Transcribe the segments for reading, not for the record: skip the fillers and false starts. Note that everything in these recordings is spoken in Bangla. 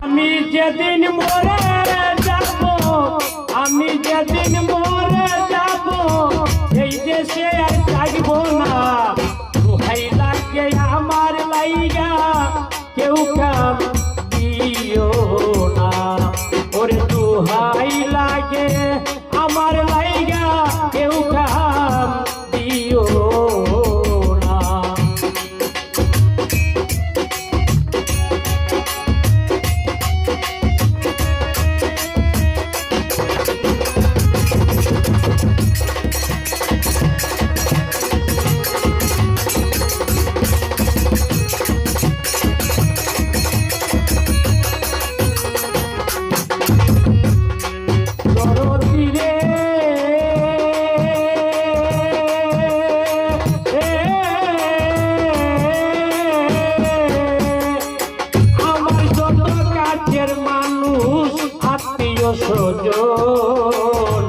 আমি যেদিন মরে যাব, আমি যেদিন মরে যাব, এই দেশে আর থাকব না। দোহাই লাগে আমার লাইগা কেউ কাম দিও না। ওরে দোহাই লাগে আমার লাইগা কেউ কাম দিও না। সজন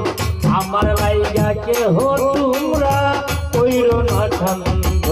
আমার লাইগা কেহ তোমরা কইরো না ছন্দ।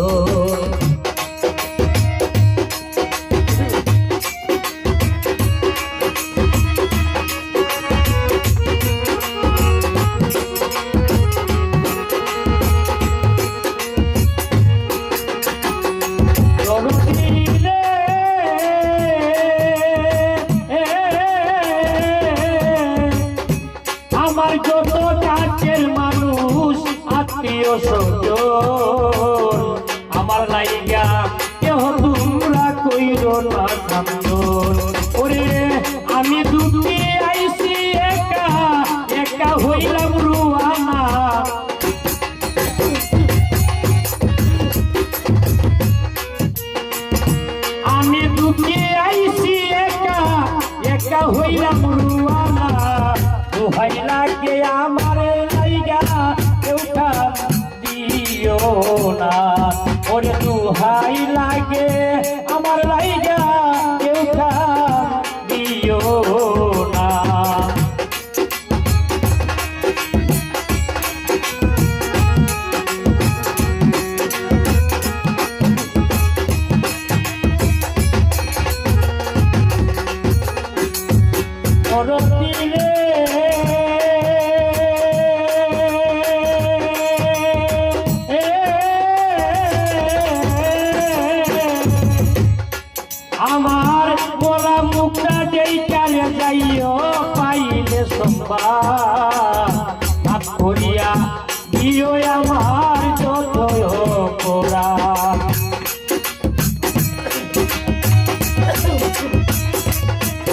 আমার যত কাছের মানুষ আত্মীয় স্বজন আমার লাইগা কেহ তোমরা কইরো না কান্দন। ওরে আমি দুঃখে আইছি একা একা হইলাম রুয়ানা। আমি দুঃখে আইছি একা একা হইলাম রুয়ানা। দোহাই লাগে আমার লাইগা কেউ কাম দিও না। ওরে দোহাই লাগে আমার লাইগা কেউ কাম দিও না। আমার বলা মুখটা যেই কালে যাইও পাইলে সম্বাদ করিয়া দিও আমার যত অপরাধ।